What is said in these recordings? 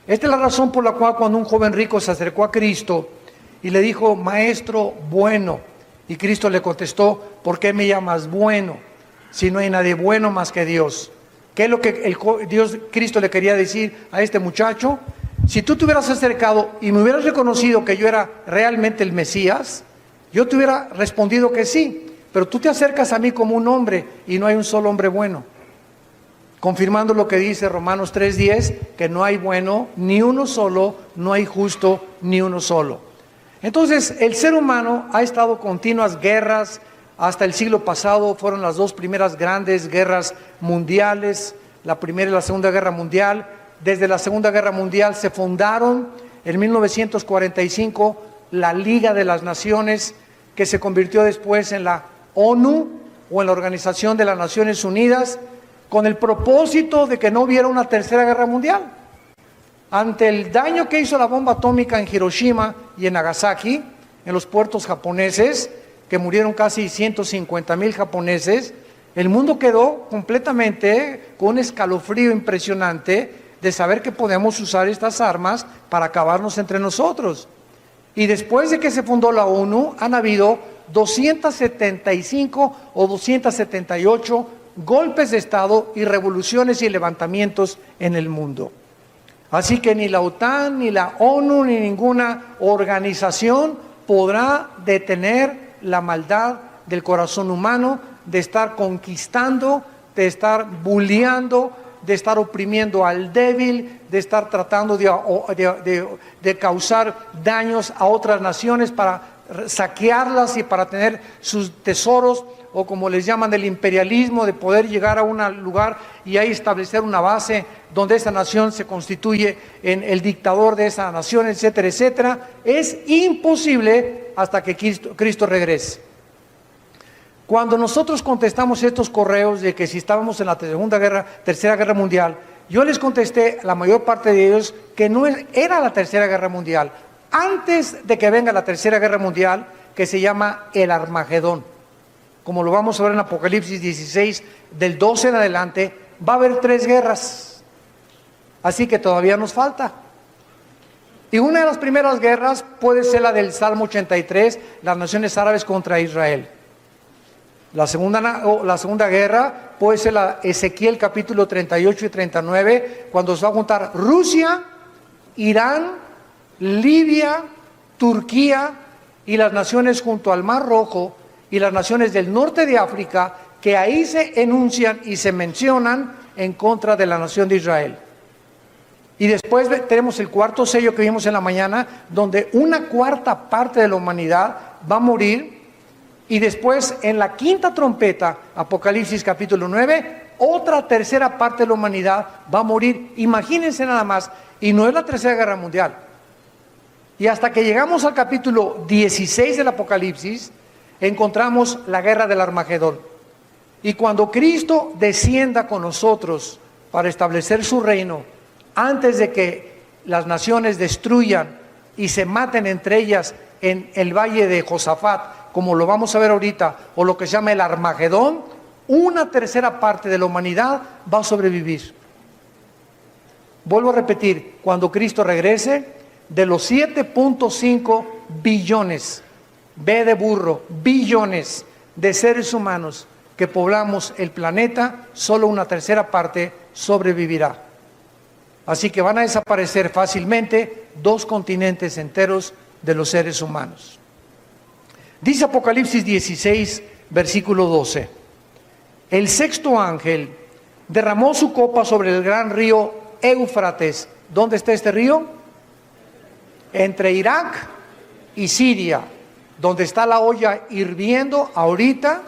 Esta es la razón por la cual cuando un joven rico se acercó a Cristo y le dijo, Maestro bueno, y Cristo le contestó, ¿por qué me llamas bueno? Si no hay nadie bueno más que Dios. ¿Qué es lo que Cristo le quería decir a este muchacho? Si tú te hubieras acercado y me hubieras reconocido que yo era realmente el Mesías, yo te hubiera respondido que sí, pero tú te acercas a mí como un hombre y no hay un solo hombre bueno. Confirmando lo que dice Romanos 3:10, que no hay bueno ni uno solo, no hay justo ni uno solo. Entonces, el ser humano ha estado continuas guerras. Hasta el siglo pasado fueron las dos primeras grandes guerras mundiales, la Primera y la Segunda Guerra Mundial. Desde la Segunda Guerra Mundial se fundaron en 1945 la Liga de las Naciones, que se convirtió después en la ONU o en la Organización de las Naciones Unidas, con el propósito de que no hubiera una tercera guerra mundial. Ante el daño que hizo la bomba atómica en Hiroshima y en Nagasaki, en los puertos japoneses, que murieron casi 150,000 japoneses, el mundo quedó completamente con un escalofrío impresionante de saber que podemos usar estas armas para acabarnos entre nosotros. Y después de que se fundó la ONU, han habido 275 o 278 golpes de Estado y revoluciones y levantamientos en el mundo. Así que ni la OTAN, ni la ONU, ni ninguna organización podrá detener la maldad del corazón humano, de estar conquistando, de estar bulleando, de estar oprimiendo al débil, de estar tratando de causar daños a otras naciones para saquearlas y para tener sus tesoros, o como les llaman el imperialismo, de poder llegar a un lugar y ahí establecer una base donde esa nación se constituye en el dictador de esa nación, etcétera, etcétera. Es imposible hasta que Cristo regrese. Cuando nosotros contestamos estos correos de que si estábamos en la tercera guerra mundial, yo les contesté, la mayor parte de ellos, que no era la tercera guerra mundial. Antes de que venga la tercera guerra mundial, que se llama el Armagedón, como lo vamos a ver en Apocalipsis 16, del 12 en adelante, va a haber 3 guerras. Así que todavía nos falta. Y una de las primeras guerras puede ser la del Salmo 83, las naciones árabes contra Israel. La segunda guerra puede ser la Ezequiel capítulo 38 y 39, cuando se va a juntar Rusia, Irán, Libia, Turquía y las naciones junto al Mar Rojo y las naciones del norte de África, que ahí se enuncian y se mencionan en contra de la nación de Israel. Y después tenemos el cuarto sello que vimos en la mañana, donde una cuarta parte de la humanidad va a morir. Y después en la quinta trompeta, Apocalipsis capítulo 9, otra tercera parte de la humanidad va a morir. Imagínense nada más, y no es la tercera guerra mundial. Y hasta que llegamos al capítulo 16 del Apocalipsis, encontramos la guerra del Armagedón. Y cuando Cristo descienda con nosotros para establecer su reino, antes de que las naciones destruyan y se maten entre ellas en el valle de Josafat, como lo vamos a ver ahorita, o lo que se llama el Armagedón, una tercera parte de la humanidad va a sobrevivir. Vuelvo a repetir, cuando Cristo regrese, de los 7.5 billones, B de burro, billones de seres humanos que poblamos el planeta, solo una tercera parte sobrevivirá. Así que van a desaparecer fácilmente 2 continentes enteros de los seres humanos. Dice Apocalipsis 16, versículo 12. El sexto ángel derramó su copa sobre el gran río Éufrates. ¿Dónde está este río? Entre Irak y Siria, donde está la olla hirviendo ahorita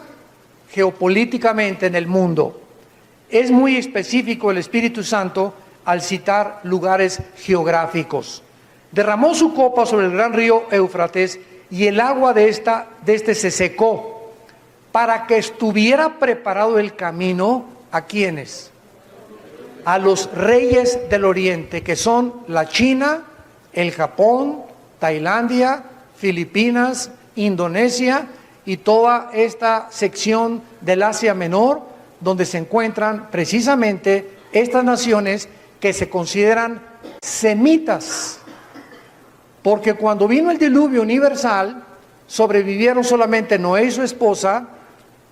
geopolíticamente en el mundo. Es muy específico el Espíritu Santo al citar lugares geográficos. Derramó su copa sobre el gran río Éufrates y el agua de este se secó, para que estuviera preparado el camino, ¿a quiénes? A los reyes del oriente, que son la China, el Japón, Tailandia, Filipinas, Indonesia y toda esta sección del Asia Menor, donde se encuentran precisamente estas naciones que se consideran semitas. Porque cuando vino el diluvio universal, sobrevivieron solamente Noé y su esposa,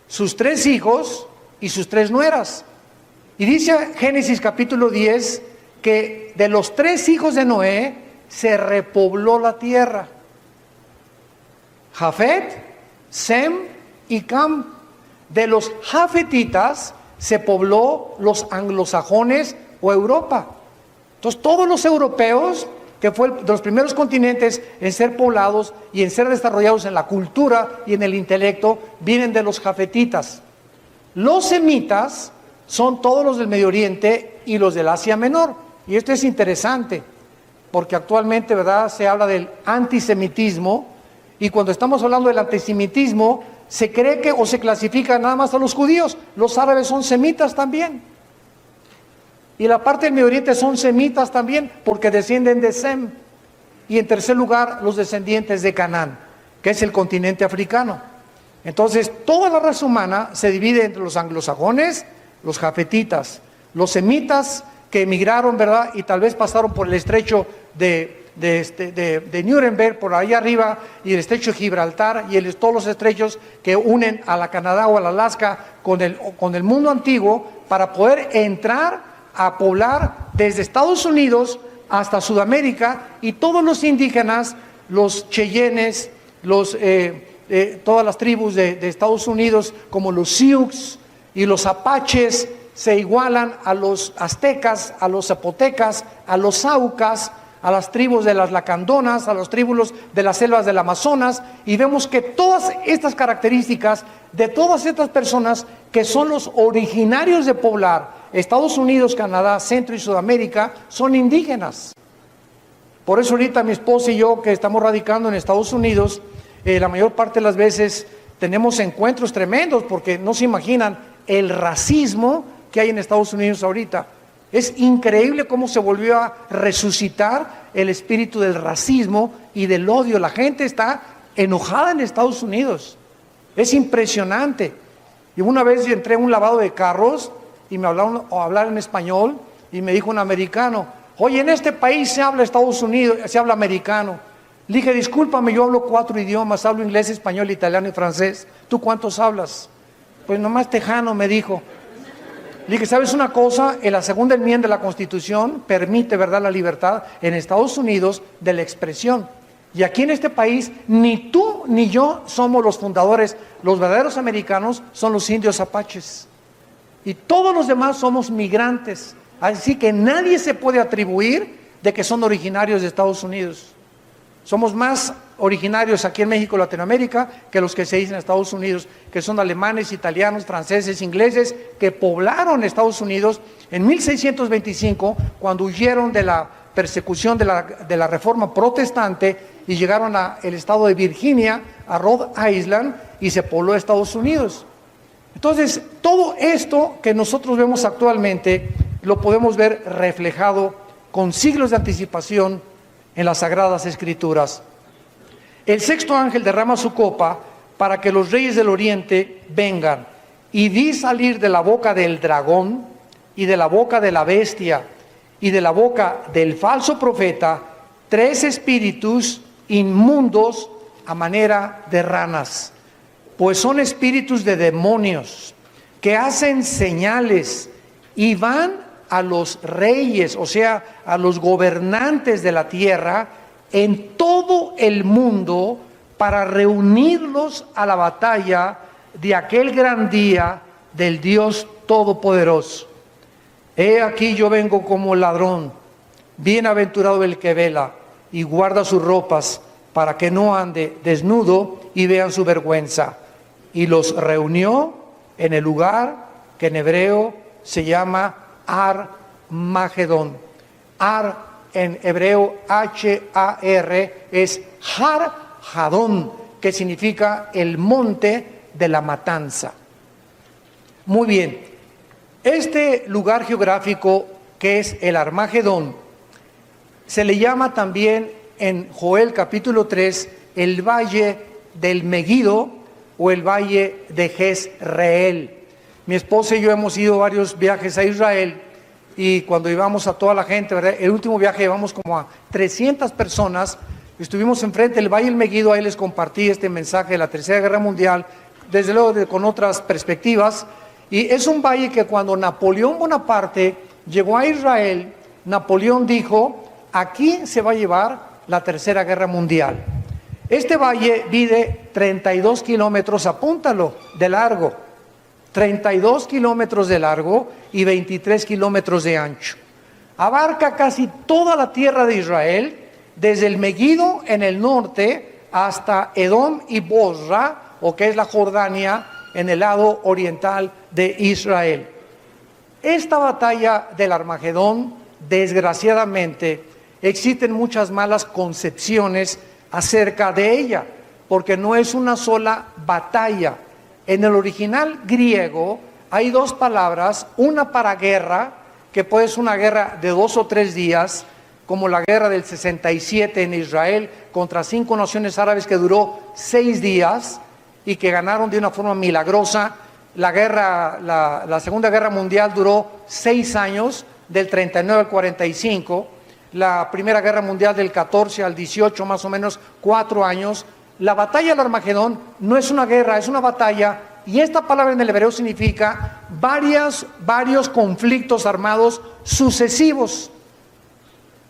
sus 3 hijos y sus 3 nueras. Y dice Génesis capítulo 10 que de los 3 hijos de Noé se repobló la tierra. Jafet, Sem y Cam. De los jafetitas se pobló los anglosajones o Europa. Entonces todos los europeos, que fue de los primeros continentes en ser poblados y en ser desarrollados en la cultura y en el intelecto, vienen de los jafetitas. Los semitas son todos los del Medio Oriente y los del Asia Menor. Y esto es interesante, porque actualmente, ¿verdad?, se habla del antisemitismo, y cuando estamos hablando del antisemitismo, se cree que o se clasifica nada más a los judíos. Los árabes son semitas también. Y la parte del Medio Oriente son semitas también, porque descienden de Sem. Y en tercer lugar, los descendientes de Canaán, que es el continente africano. Entonces, toda la raza humana se divide entre los anglosajones, los jafetitas, los semitas que emigraron, ¿verdad?, y tal vez pasaron por el estrecho de Nuremberg, por ahí arriba, y el estrecho de Gibraltar, y todos los estrechos que unen a la Canadá o al Alaska con el mundo antiguo, para poder entrar a poblar desde Estados Unidos hasta Sudamérica, y todos los indígenas, los Cheyennes, todas las tribus de Estados Unidos, como los Sioux y los Apaches, se igualan a los aztecas, a los zapotecas, a los aucas, a las tribus de las lacandonas, a los tribus de las selvas del Amazonas, y vemos que todas estas características de todas estas personas que son los originarios de poblar Estados Unidos, Canadá, Centro y Sudamérica, son indígenas. Por eso ahorita mi esposa y yo, que estamos radicando en Estados Unidos, la mayor parte de las veces tenemos encuentros tremendos, porque no se imaginan el racismo que hay en Estados Unidos ahorita. Es increíble cómo se volvió a resucitar el espíritu del racismo y del odio. La gente está enojada en Estados Unidos. Es impresionante. Y una vez yo entré a un lavado de carros y me hablaron a hablar en español, y me dijo un americano: oye, en este país se habla Estados Unidos, se habla americano. Le dije: discúlpame, yo hablo 4 idiomas, hablo inglés, español, italiano y francés. ¿Tú cuántos hablas? Pues nomás tejano, me dijo. Le dije: ¿sabes una cosa? En la segunda enmienda de la Constitución permite, ¿verdad?, la libertad en Estados Unidos de la expresión. Y aquí en este país, ni tú ni yo somos los fundadores. Los verdaderos americanos son los indios apaches. Y todos los demás somos migrantes. Así que nadie se puede atribuir de que son originarios de Estados Unidos. Somos más originarios aquí en México, Latinoamérica, que los que se dicen en Estados Unidos, que son alemanes, italianos, franceses, ingleses, que poblaron Estados Unidos en 1625, cuando huyeron de la persecución de la Reforma Protestante y llegaron al estado de Virginia, a Rhode Island, y se pobló Estados Unidos. Entonces, todo esto que nosotros vemos actualmente lo podemos ver reflejado con siglos de anticipación en las Sagradas Escrituras. El sexto ángel derrama su copa para que los reyes del oriente vengan, y vi salir de la boca del dragón y de la boca de la bestia y de la boca del falso profeta 3 espíritus inmundos a manera de ranas, pues son espíritus de demonios que hacen señales y van a los reyes, o sea, a los gobernantes de la tierra en todo el mundo, para reunirlos a la batalla de aquel gran día del Dios Todopoderoso. He aquí yo vengo como ladrón. Bienaventurado el que vela y guarda sus ropas, para que no ande desnudo y vean su vergüenza. Y los reunió en el lugar que en hebreo se llama Armagedón. Ar en hebreo, H-A-R, es Har-Hadón, que significa el monte de la matanza. Muy bien, este lugar geográfico que es el Armagedón se le llama también en Joel capítulo 3 el valle del Megiddo o el valle de Jezreel. Mi esposa y yo hemos ido varios viajes a Israel, y cuando llevamos a toda la gente, ¿verdad? El último viaje llevamos como a 300 personas, estuvimos enfrente del Valle del Meguido, ahí les compartí este mensaje de la Tercera Guerra Mundial, desde luego con otras perspectivas, y es un valle que cuando Napoleón Bonaparte llegó a Israel, Napoleón dijo, aquí se va a llevar la Tercera Guerra Mundial. Este valle mide 32 kilómetros, apúntalo, de largo, 32 kilómetros de largo y 23 kilómetros de ancho. Abarca casi toda la tierra de Israel, desde el Meguido en el norte hasta Edom y Bosra, o que es la Jordania, en el lado oriental de Israel. Esta batalla del Armagedón, desgraciadamente, existen muchas malas concepciones acerca de ella, porque no es una sola batalla. En el original griego hay dos palabras, una para guerra, que puede ser una guerra de 2 o 3 días, como la guerra del 67 en Israel contra 5 naciones árabes que duró 6 días y que ganaron de una forma milagrosa. La Segunda Guerra Mundial duró 6 años, del 39 al 45. La Primera Guerra Mundial del 14 al 18, más o menos 4 años. La batalla del Armagedón no es una guerra, es una batalla, y esta palabra en el hebreo significa varios conflictos armados sucesivos.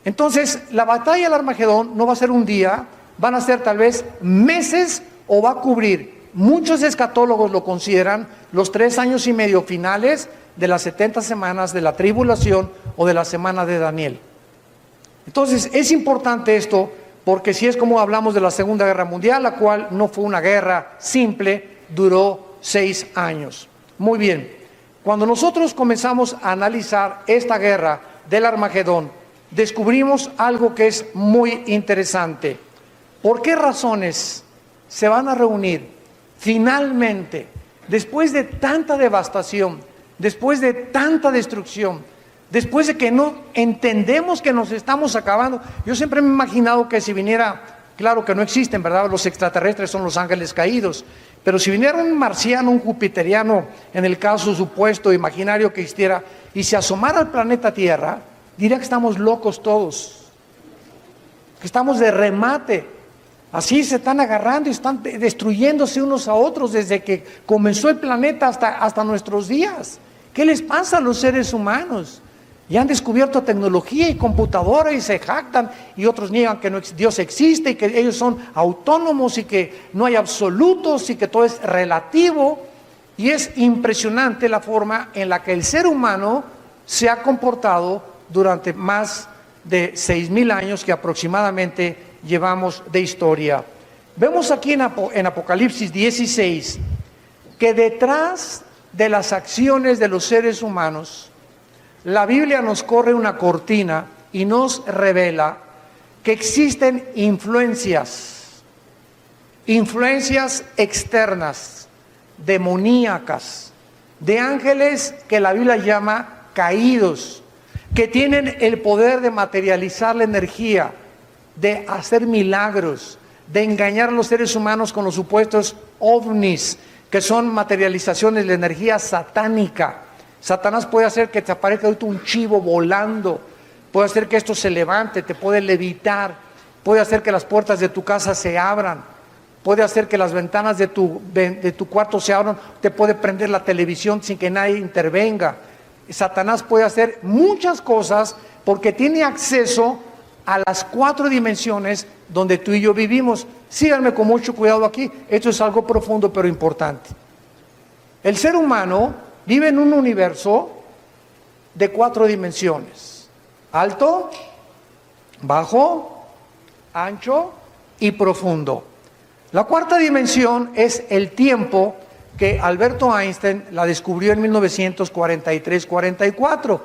Entonces, la batalla del Armagedón no va a ser un día, van a ser tal vez meses, o va a cubrir, muchos escatólogos lo consideran, los 3 años y medio finales de las 70 semanas de la tribulación o de la semana de Daniel. Entonces, es importante esto, porque si es como hablamos de la Segunda Guerra Mundial, la cual no fue una guerra simple, duró 6 años. Muy bien, cuando nosotros comenzamos a analizar esta guerra del Armagedón, descubrimos algo que es muy interesante. ¿Por qué razones se van a reunir finalmente, después de tanta devastación, después de tanta destrucción, después de que no entendemos que nos estamos acabando? Yo siempre me he imaginado que si viniera, claro que no existen, ¿verdad? Los extraterrestres son los ángeles caídos, pero si viniera un marciano, un jupiteriano, en el caso supuesto, imaginario que existiera, y se asomara al planeta Tierra, diría que estamos locos todos, que estamos de remate. Así se están agarrando y están destruyéndose unos a otros desde que comenzó el planeta hasta nuestros días. ¿Qué les pasa a los seres humanos? Ya han descubierto tecnología y computadora y se jactan, y otros niegan que Dios existe y que ellos son autónomos y que no hay absolutos y que todo es relativo. Y es impresionante la forma en la que el ser humano se ha comportado durante más de 6,000 años que aproximadamente llevamos de historia. Vemos aquí en Apocalipsis 16 que detrás de las acciones de los seres humanos, la Biblia nos corre una cortina y nos revela que existen influencias externas, demoníacas, de ángeles que la Biblia llama caídos, que tienen el poder de materializar la energía, de hacer milagros, de engañar a los seres humanos con los supuestos ovnis, que son materializaciones de la energía satánica. Satanás puede hacer que te aparezca un chivo volando, puede hacer que esto se levante, te puede levitar, puede hacer que las puertas de tu casa se abran, puede hacer que las ventanas de tu cuarto se abran, te puede prender la televisión sin que nadie intervenga. Satanás puede hacer muchas cosas porque tiene acceso a las 4 dimensiones donde tú y yo vivimos. Síganme con mucho cuidado aquí, esto es algo profundo pero importante. El ser humano vive en un universo de 4 dimensiones: alto, bajo, ancho y profundo. La 4ª dimensión es el tiempo, que Alberto Einstein la descubrió en 1943-44.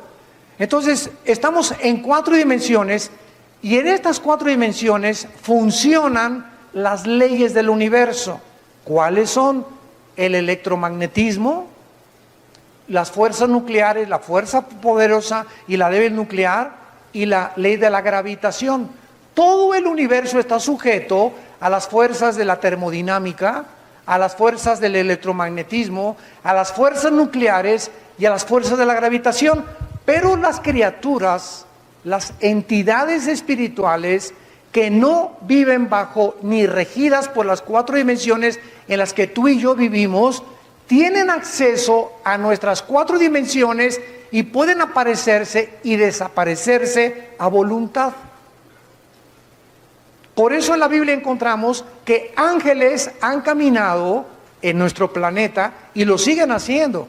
Entonces, estamos en 4 dimensiones, y en estas 4 dimensiones funcionan las leyes del universo. ¿Cuáles son? El electromagnetismo, las fuerzas nucleares, la fuerza poderosa y la débil nuclear, y la ley de la gravitación. Todo el universo está sujeto a las fuerzas de la termodinámica, a las fuerzas del electromagnetismo, a las fuerzas nucleares y a las fuerzas de la gravitación. Pero las criaturas, las entidades espirituales que no viven bajo ni regidas por las 4 dimensiones en las que tú y yo vivimos, tienen acceso a nuestras 4 dimensiones y pueden aparecerse y desaparecerse a voluntad. Por eso en la Biblia encontramos que ángeles han caminado en nuestro planeta y lo siguen haciendo.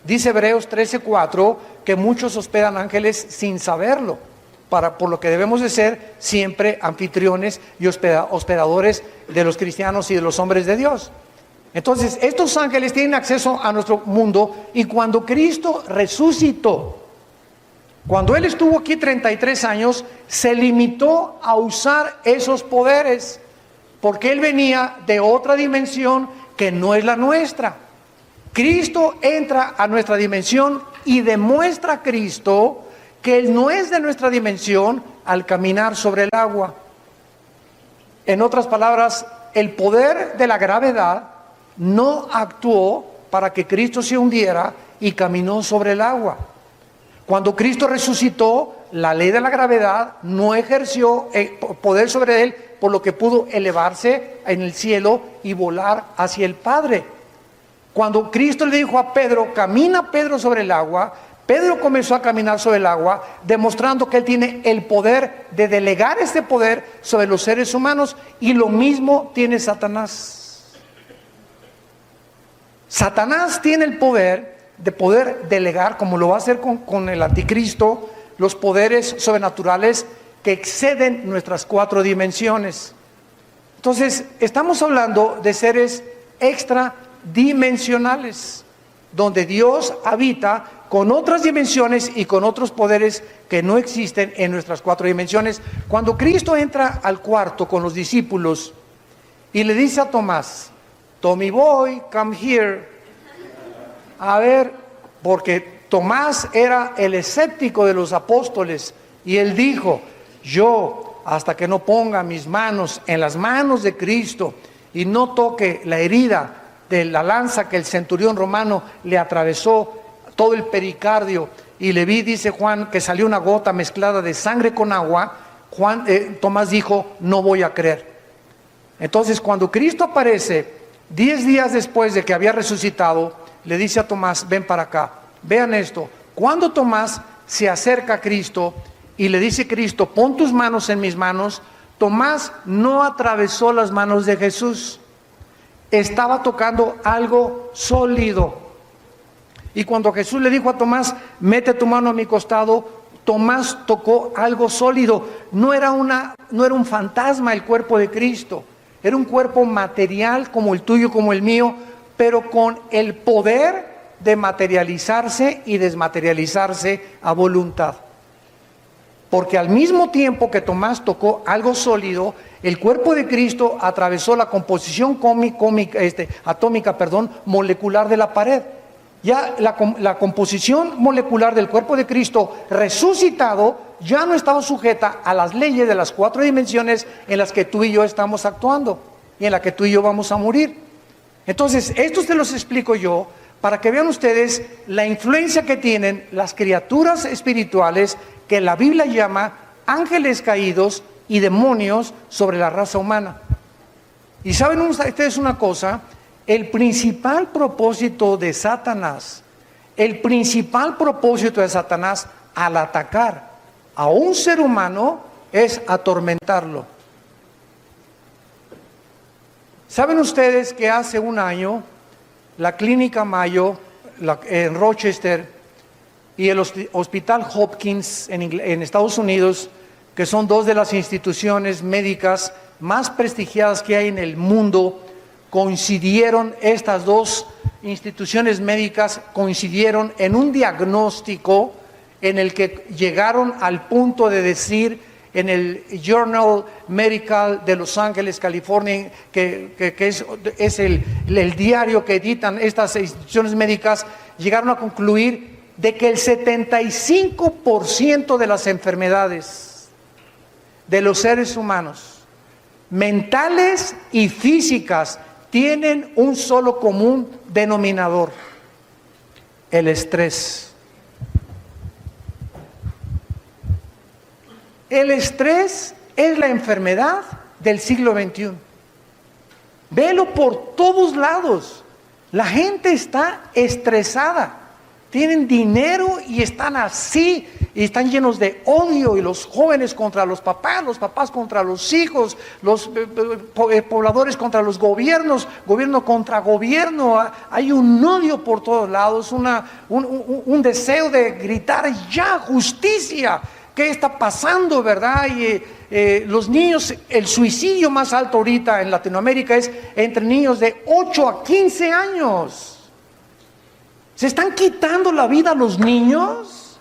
Dice Hebreos 13:4 que muchos hospedan ángeles sin saberlo, por lo que debemos de ser siempre anfitriones y hospedadores de los cristianos y de los hombres de Dios. Entonces, estos ángeles tienen acceso a nuestro mundo, y cuando Cristo resucitó, cuando Él estuvo aquí 33 años, se limitó a usar esos poderes, porque Él venía de otra dimensión que no es la nuestra. Cristo entra a nuestra dimensión y demuestra a Cristo que Él no es de nuestra dimensión al caminar sobre el agua. En otras palabras, el poder de la gravedad no actuó para que Cristo se hundiera y caminó sobre el agua. Cuando Cristo resucitó, la ley de la gravedad no ejerció poder sobre Él, por lo que pudo elevarse en el cielo y volar hacia el Padre. Cuando Cristo le dijo a Pedro, camina Pedro sobre el agua, Pedro comenzó a caminar sobre el agua, demostrando que Él tiene el poder de delegar este poder sobre los seres humanos, y lo mismo tiene Satanás. Satanás tiene el poder de poder delegar, como lo va a hacer con el anticristo, los poderes sobrenaturales que exceden nuestras 4 dimensiones. Entonces, estamos hablando de seres extradimensionales, donde Dios habita con otras dimensiones y con otros poderes que no existen en nuestras 4 dimensiones. Cuando Cristo entra al cuarto con los discípulos y le dice a Tomás, Tommy boy, come here. A ver, porque Tomás era el escéptico de los apóstoles, y él dijo, yo hasta que no ponga mis manos en las manos de Cristo y no toque la herida de la lanza que el centurión romano le atravesó todo el pericardio, y le vi, dice Juan, que salió una gota mezclada de sangre con agua, Tomás dijo, no voy a creer. Entonces, cuando Cristo aparece 10 días después de que había resucitado, le dice a Tomás, ven para acá. Vean esto, cuando Tomás se acerca a Cristo y le dice Cristo, pon tus manos en mis manos, Tomás no atravesó las manos de Jesús, estaba tocando algo sólido. Y cuando Jesús le dijo a Tomás, mete tu mano a mi costado, Tomás tocó algo sólido. No era un fantasma el cuerpo de Cristo. Era un cuerpo material como el tuyo, como el mío, pero con el poder de materializarse y desmaterializarse a voluntad. Porque al mismo tiempo que Tomás tocó algo sólido, el cuerpo de Cristo atravesó la composición atómica, molecular de la pared. Ya la composición molecular del cuerpo de Cristo resucitado ya no estaba sujeta a las leyes de las 4 dimensiones en las que tú y yo estamos actuando y en las que tú y yo vamos a morir. Entonces, esto se los explico yo para que vean ustedes la influencia que tienen las criaturas espirituales que la Biblia llama ángeles caídos y demonios sobre la raza humana. Y saben ustedes una cosa, el principal propósito de Satanás al atacar a un ser humano es atormentarlo. ¿Saben ustedes que hace un año la Clínica Mayo en Rochester y el Hospital Hopkins en Estados Unidos, que son 2 de las instituciones médicas más prestigiadas que hay en el mundo, coincidieron, estas 2 instituciones médicas coincidieron en un diagnóstico en el que llegaron al punto de decir en el Journal Medical de Los Ángeles, California, que es el diario que editan estas instituciones médicas, llegaron a concluir de que el 75% de las enfermedades de los seres humanos, mentales y físicas, tienen un solo común denominador: el estrés. El estrés es la enfermedad del siglo XXI. Velo por todos lados. La gente está estresada. Tienen dinero y están así, y están llenos de odio, y los jóvenes contra los papás contra los hijos, los pobladores contra los gobiernos, gobierno contra gobierno. Hay un odio por todos lados, un deseo de gritar ya justicia. ¿Qué está pasando, verdad? Y los niños, el suicidio más alto ahorita en Latinoamérica es entre niños de 8 a 15 años. ¿Se están quitando la vida a los niños?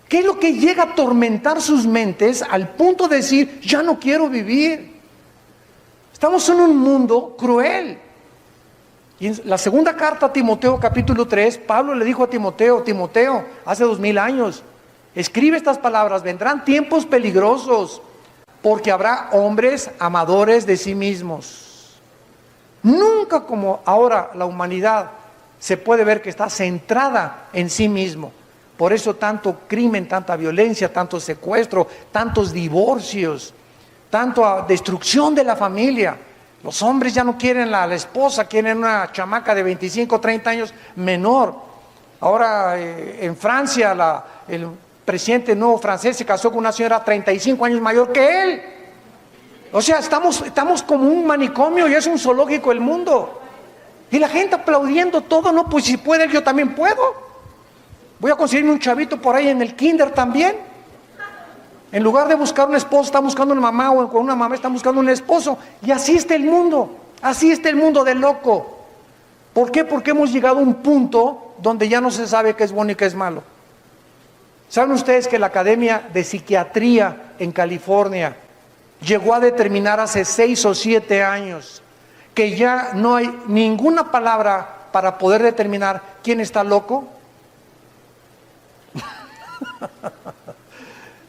¿Qué es lo que llega a atormentar sus mentes al punto de decir, ya no quiero vivir? Estamos en un mundo cruel. Y en la segunda carta a Timoteo, capítulo 3, Pablo le dijo a Timoteo, hace 2000 años, escribe estas palabras: vendrán tiempos peligrosos, porque habrá hombres amadores de sí mismos. Nunca como ahora la humanidad se puede ver que está centrada en sí mismo. Por eso tanto crimen, tanta violencia, tanto secuestro, tantos divorcios, tanta destrucción de la familia. Los hombres ya no quieren la esposa, quieren una chamaca de 25, 30 años menor. Ahora en Francia el presidente nuevo francés se casó con una señora 35 años mayor que él. O sea, estamos como un manicomio y es un zoológico el mundo. Y la gente aplaudiendo todo. No, pues si puede, yo también puedo. Voy a conseguirme un chavito por ahí en el kinder también. En lugar de buscar un esposo, está buscando una mamá, o con una mamá está buscando un esposo. Y así está el mundo. Así está el mundo de loco. ¿Por qué? Porque hemos llegado a un punto donde ya no se sabe qué es bueno y qué es malo. ¿Saben ustedes que la Academia de Psiquiatría en California llegó a determinar hace 6 o 7 años que ya no hay ninguna palabra para poder determinar quién está loco?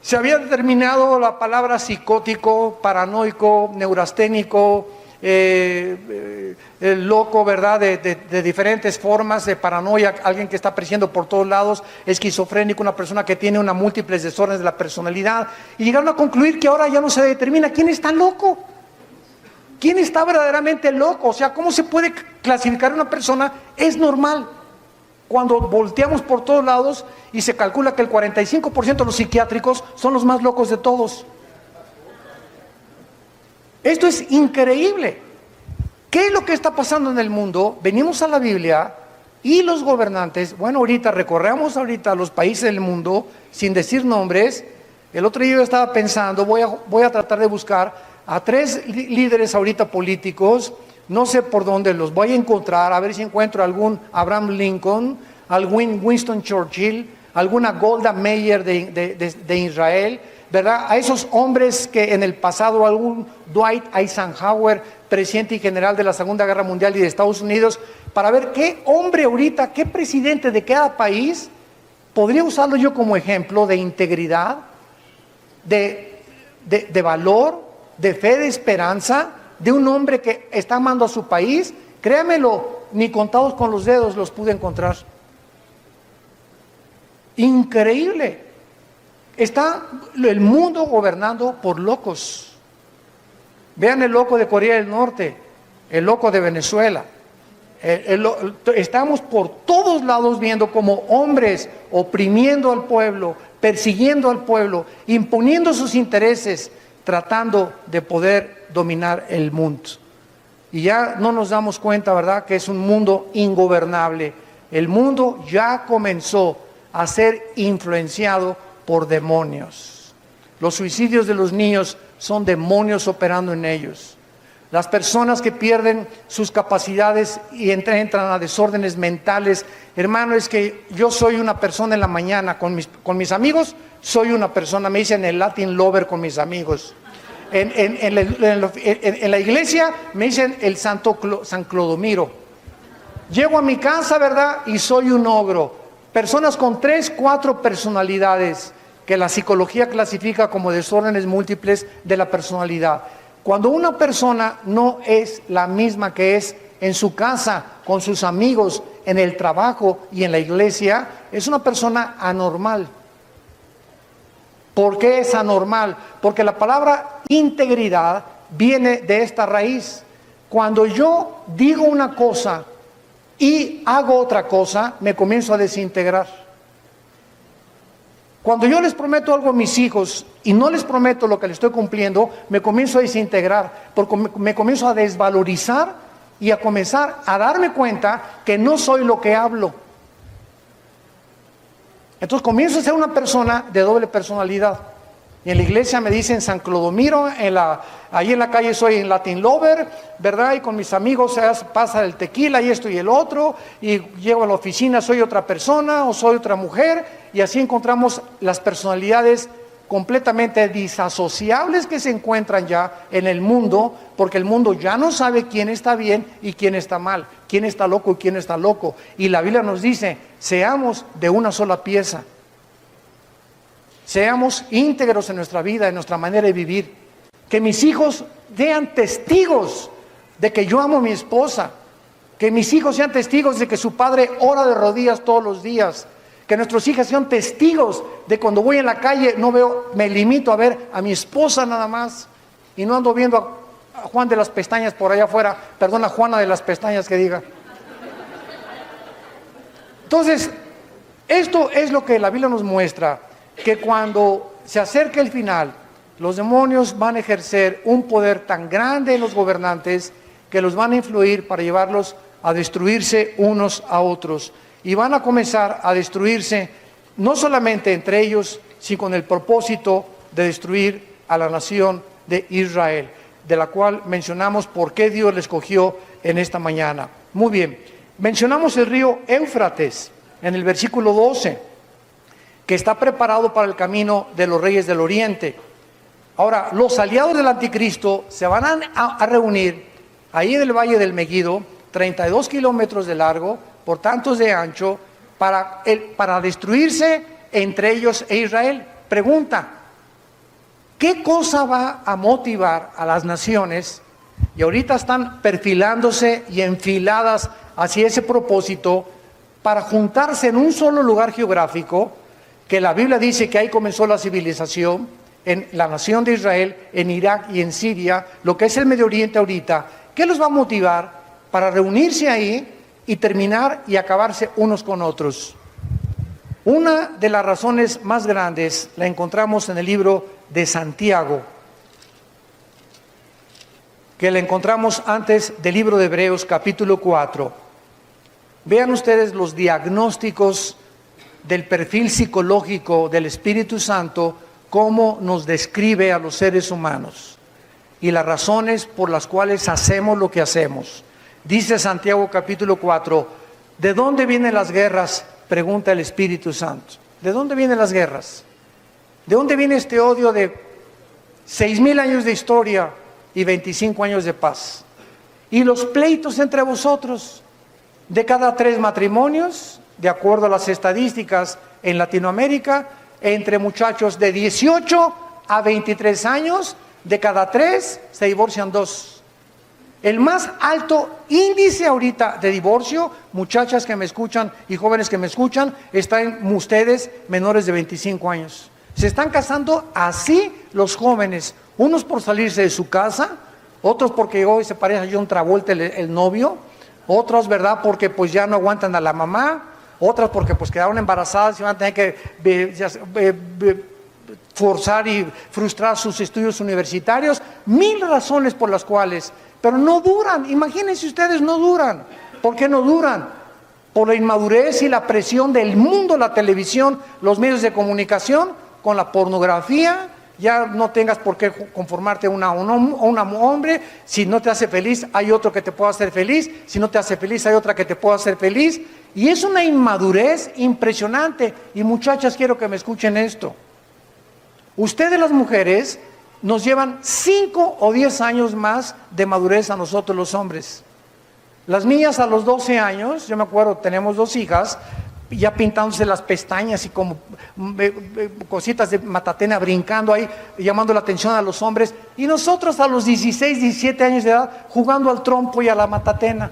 Se había determinado la palabra psicótico, paranoico, neurasténico, el loco, ¿verdad? De diferentes formas de paranoia, alguien que está persiguiendo por todos lados, esquizofrénico, una persona que tiene una múltiples desórdenes de la personalidad, y llegaron a concluir que ahora ya no se determina quién está loco. ¿Quién está verdaderamente loco? O sea, ¿cómo se puede clasificar a una persona? Es normal. Cuando volteamos por todos lados y se calcula que el 45% de los psiquiátricos son los más locos de todos. Esto es increíble. ¿Qué es lo que está pasando en el mundo? Venimos a la Biblia y los gobernantes, bueno, recorremos ahorita los países del mundo sin decir nombres. El otro día yo estaba pensando, voy a tratar de buscar a 3 líderes ahorita políticos, no sé por dónde los voy a encontrar, a ver si encuentro algún Abraham Lincoln, algún Winston Churchill, alguna Golda Meir de Israel, ¿verdad? A esos hombres que en el pasado, algún Dwight Eisenhower, presidente y general de la Segunda Guerra Mundial y de Estados Unidos, para ver qué hombre ahorita, qué presidente de cada país podría usarlo yo como ejemplo de integridad, de valor, de fe, de esperanza, de un hombre que está amando a su país. Créamelo, ni contados con los dedos los pude encontrar. Increíble. Está el mundo gobernando por locos. Vean el loco de Corea del Norte, el loco de Venezuela. Estamos por todos lados viendo como hombres oprimiendo al pueblo, persiguiendo al pueblo, imponiendo sus intereses, tratando de poder dominar el mundo. Y ya no nos damos cuenta, ¿verdad?, que es un mundo ingobernable. El mundo ya comenzó a ser influenciado por demonios. Los suicidios de los niños son demonios operando en ellos. Las personas que pierden sus capacidades y entran a desórdenes mentales. Hermano, es que yo soy una persona en la mañana con mis amigos, soy una persona, me dicen el Latin lover con mis amigos. En la iglesia me dicen el San Clodomiro. Llego a mi casa, ¿verdad?, y soy un ogro. Personas con 3, 4 personalidades que la psicología clasifica como desórdenes múltiples de la personalidad. Cuando una persona no es la misma que es en su casa, con sus amigos, en el trabajo y en la iglesia, es una persona anormal. ¿Por qué es anormal? Porque la palabra integridad viene de esta raíz. Cuando yo digo una cosa y hago otra cosa, me comienzo a desintegrar. Cuando yo les prometo algo a mis hijos y no les prometo lo que les estoy cumpliendo, me comienzo a desintegrar, porque me comienzo a desvalorizar y a comenzar a darme cuenta que no soy lo que hablo. Entonces comienzo a ser una persona de doble personalidad. Y en la iglesia me dicen San Clodomiro, ahí en la calle soy en Latin Lover, ¿verdad? Y con mis amigos pasa el tequila y esto y el otro, y llego a la oficina, soy otra persona o soy otra mujer, y así encontramos las personalidades completamente disasociables que se encuentran ya en el mundo, porque el mundo ya no sabe quién está bien y quién está mal, quién está loco y quién está loco. Y la Biblia nos dice, seamos de una sola pieza. Seamos íntegros en nuestra vida, en nuestra manera de vivir. Que mis hijos sean testigos de que yo amo a mi esposa. Que mis hijos sean testigos de que su padre ora de rodillas todos los días. Que nuestros hijos sean testigos de cuando voy en la calle, no veo, me limito a ver a mi esposa nada más. Y no ando viendo a Juan de las Pestañas por allá afuera. Perdón, a Juana de las Pestañas que diga. Entonces, esto es lo que la Biblia nos muestra. Que cuando se acerque el final, los demonios van a ejercer un poder tan grande en los gobernantes que los van a influir para llevarlos a destruirse unos a otros. Y van a comenzar a destruirse no solamente entre ellos, sino con el propósito de destruir a la nación de Israel, de la cual mencionamos por qué Dios le escogió en esta mañana. Muy bien, mencionamos el río Éufrates en el versículo 12. Que está preparado para el camino de los reyes del oriente. Ahora, los aliados del anticristo se van a reunir ahí en el valle del Megiddo, 32 kilómetros de largo, por tantos de ancho, para destruirse entre ellos e Israel. Pregunta, ¿qué cosa va a motivar a las naciones? Y ahorita están perfilándose y enfiladas hacia ese propósito para juntarse en un solo lugar geográfico, que la Biblia dice que ahí comenzó la civilización, en la nación de Israel, en Irak y en Siria, lo que es el Medio Oriente ahorita. ¿Qué los va a motivar para reunirse ahí y terminar y acabarse unos con otros? Una de las razones más grandes la encontramos en el libro de Santiago, que la encontramos antes del libro de Hebreos capítulo 4. Vean ustedes los diagnósticos del perfil psicológico del Espíritu Santo, cómo nos describe a los seres humanos y las razones por las cuales hacemos lo que hacemos. Dice Santiago capítulo 4, ¿de dónde vienen las guerras? Pregunta el Espíritu Santo. ¿De dónde vienen las guerras? ¿De dónde viene este odio de 6,000 años de historia y 25 años de paz? Y los pleitos entre vosotros, de cada 3 matrimonios, de acuerdo a las estadísticas en Latinoamérica, entre muchachos de 18 a 23 años, de cada 3 se divorcian 2. El más alto índice ahorita de divorcio, muchachas que me escuchan y jóvenes que me escuchan, está en ustedes menores de 25 años. Se están casando así los jóvenes, unos por salirse de su casa, otros porque hoy se parece a John Travolta el novio, otros, ¿verdad?, porque pues ya no aguantan a la mamá, otras porque pues quedaron embarazadas y van a tener que forzar y frustrar sus estudios universitarios. 1000 razones por las cuales, pero no duran. Imagínense ustedes, no duran. ¿Por qué no duran? Por la inmadurez y la presión del mundo, la televisión, los medios de comunicación, con la pornografía. Ya no tengas por qué conformarte a un hombre. Si no te hace feliz, hay otro que te pueda hacer feliz. Si no te hace feliz, hay otra que te pueda hacer feliz. Y es una inmadurez impresionante. Y muchachas, quiero que me escuchen esto. Ustedes, las mujeres, nos llevan 5 o 10 años más de madurez a nosotros los hombres. Las niñas a los 12 años, yo me acuerdo, tenemos 2 hijas, ya pintándose las pestañas y como cositas de matatena, brincando ahí, llamando la atención a los hombres. Y nosotros a los 16, 17 años de edad, jugando al trompo y a la matatena.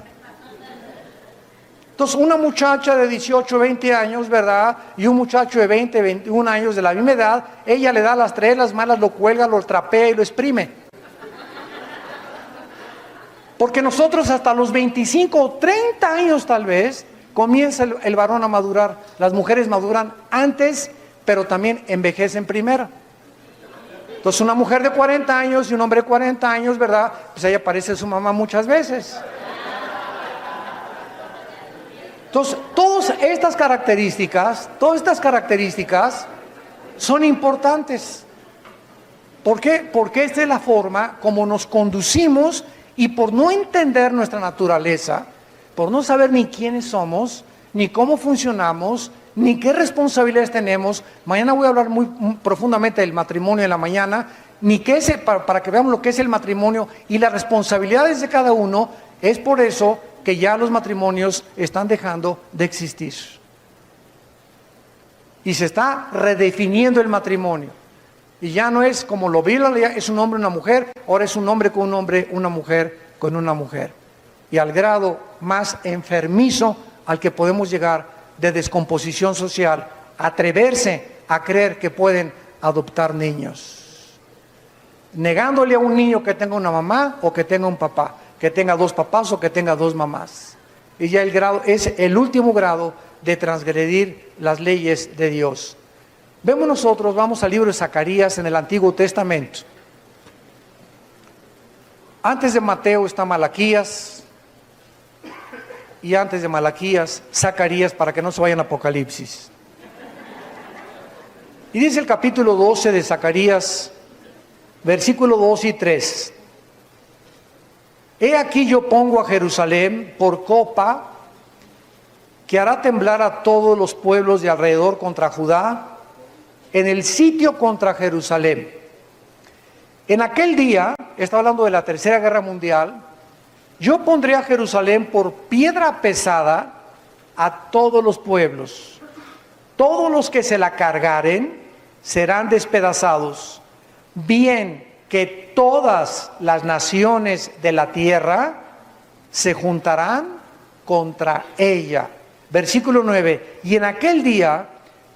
Entonces, una muchacha de 18, 20 años, ¿verdad? Y un muchacho de 20, 21 años de la misma edad, ella le da las tres, las malas, lo cuelga, lo trapea y lo exprime. Porque nosotros hasta los 25 o 30 años tal vez, comienza el varón a madurar. Las mujeres maduran antes, pero también envejecen primero. Entonces, una mujer de 40 años y un hombre de 40 años, ¿verdad? Pues ella parece su mamá muchas veces. Entonces, todas estas características son importantes. ¿Por qué? Porque esta es la forma como nos conducimos y por no entender nuestra naturaleza, por no saber ni quiénes somos, ni cómo funcionamos, ni qué responsabilidades tenemos. Mañana voy a hablar muy profundamente del matrimonio en la mañana, ni qué es, para que veamos lo que es el matrimonio y las responsabilidades de cada uno. Es por eso que ya los matrimonios están dejando de existir. Y se está redefiniendo el matrimonio. Y ya no es como lo vi, es un hombre y una mujer, ahora es un hombre con un hombre, una mujer con una mujer. Y al grado más enfermizo al que podemos llegar de descomposición social, atreverse a creer que pueden adoptar niños. Negándole a un niño que tenga una mamá o que tenga un papá, que tenga dos papás o que tenga dos mamás. Y ya el grado es el último grado de transgredir las leyes de Dios. Vemos nosotros, vamos al libro de Zacarías en el Antiguo Testamento. Antes de Mateo está Malaquías, y antes de Malaquías, Zacarías, para que no se vayan a Apocalipsis. Y dice el capítulo 12 de Zacarías, versículo 2 y 3. He aquí yo pongo a Jerusalén por copa que hará temblar a todos los pueblos de alrededor contra Judá, en el sitio contra Jerusalén. En aquel día, está hablando de la Tercera Guerra Mundial, yo pondré a Jerusalén por piedra pesada a todos los pueblos. Todos los que se la cargaren serán despedazados. Bien que todas las naciones de la tierra se juntarán contra ella. Versículo 9. Y en aquel día